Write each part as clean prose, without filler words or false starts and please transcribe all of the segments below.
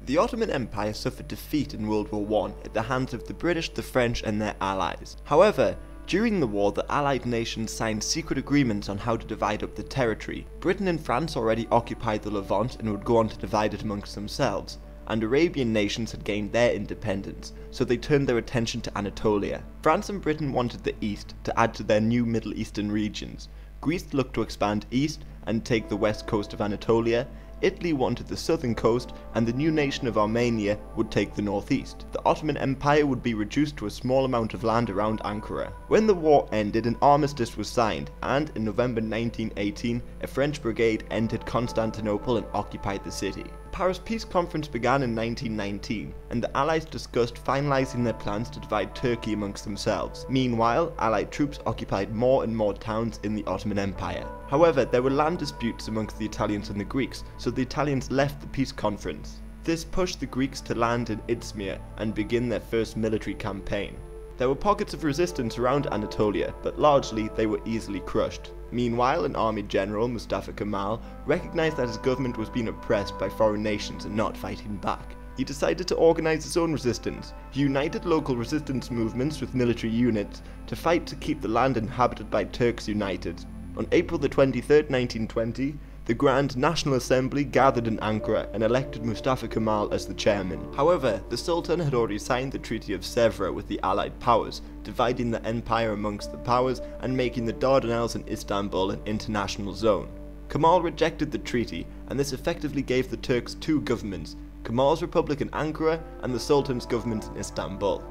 The Ottoman Empire suffered defeat in World War I at the hands of the British, the French and their allies. However, during the war, the Allied nations signed secret agreements on how to divide up the territory. Britain and France already occupied the Levant and would go on to divide it amongst themselves, and Arabian nations had gained their independence, so they turned their attention to Anatolia. France and Britain wanted the east to add to their new Middle Eastern regions. Greece looked to expand east and take the west coast of Anatolia. Italy wanted the southern coast, and the new nation of Armenia would take the northeast. The Ottoman Empire would be reduced to a small amount of land around Ankara. When the war ended, an armistice was signed, and in November 1918, a French brigade entered Constantinople and occupied the city. The Paris Peace Conference began in 1919, and the Allies discussed finalising their plans to divide Turkey amongst themselves. Meanwhile, Allied troops occupied more and more towns in the Ottoman Empire. However, there were land disputes amongst the Italians and the Greeks, so the Italians left the peace conference. This pushed the Greeks to land in Izmir and begin their first military campaign. There were pockets of resistance around Anatolia, but largely they were easily crushed. Meanwhile, an army general, Mustafa Kemal, recognised that his government was being oppressed by foreign nations and not fighting back. He decided to organise his own resistance. He united local resistance movements with military units to fight to keep the land inhabited by Turks united. On April 23, 1920, the Grand National Assembly gathered in Ankara and elected Mustafa Kemal as the chairman. However, the Sultan had already signed the Treaty of Sèvres with the Allied powers, dividing the empire amongst the powers and making the Dardanelles and Istanbul an international zone. Kemal rejected the treaty, and this effectively gave the Turks two governments, Kemal's Republic in Ankara and the Sultan's government in Istanbul.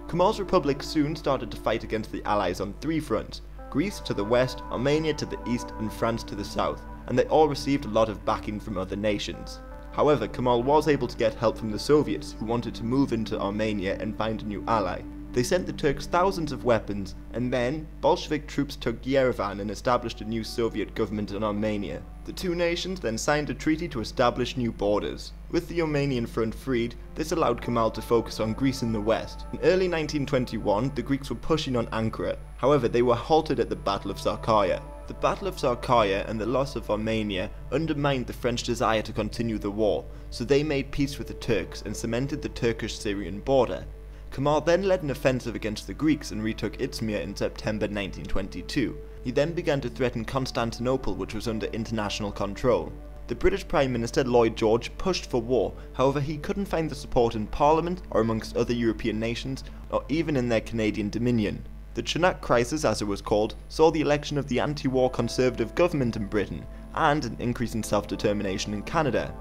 Kemal's Republic soon started to fight against the Allies on three fronts: Greece to the west, Armenia to the east and France to the south, and they all received a lot of backing from other nations. However, Kemal was able to get help from the Soviets, who wanted to move into Armenia and find a new ally. They sent the Turks thousands of weapons, and then Bolshevik troops took Yerevan and established a new Soviet government in Armenia. The two nations then signed a treaty to establish new borders. With the Armenian front freed, this allowed Kemal to focus on Greece in the west. In early 1921, the Greeks were pushing on Ankara. However, they were halted at the Battle of Sakarya. The Battle of Sakarya and the loss of Armenia undermined the French desire to continue the war, so they made peace with the Turks and cemented the Turkish-Syrian border. Kemal then led an offensive against the Greeks and retook Izmir in September 1922. He then began to threaten Constantinople, which was under international control. The British Prime Minister Lloyd George pushed for war, however he couldn't find the support in Parliament or amongst other European nations, or even in their Canadian Dominion. The Chunuk Crisis, as it was called, saw the election of the anti-war Conservative government in Britain, and an increase in self-determination in Canada.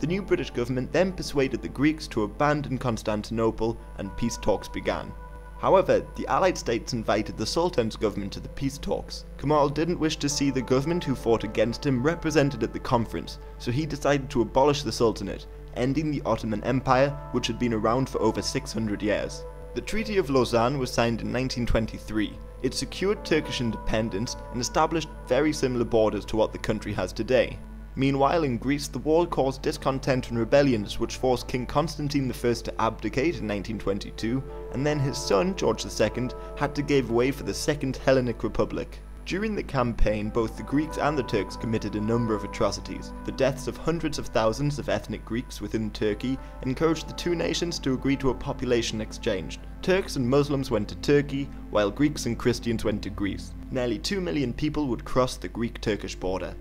The new British government then persuaded the Greeks to abandon Constantinople, and peace talks began. However, the Allied states invited the Sultan's government to the peace talks. Kemal didn't wish to see the government who fought against him represented at the conference, so he decided to abolish the Sultanate, ending the Ottoman Empire, which had been around for over 600 years. The Treaty of Lausanne was signed in 1923. It secured Turkish independence and established very similar borders to what the country has today. Meanwhile, in Greece, the war caused discontent and rebellions, which forced King Constantine I to abdicate in 1922, and then his son, George II, had to give way for the Second Hellenic Republic. During the campaign, both the Greeks and the Turks committed a number of atrocities. The deaths of hundreds of thousands of ethnic Greeks within Turkey encouraged the two nations to agree to a population exchange. Turks and Muslims went to Turkey, while Greeks and Christians went to Greece. Nearly 2 million people would cross the Greek-Turkish border.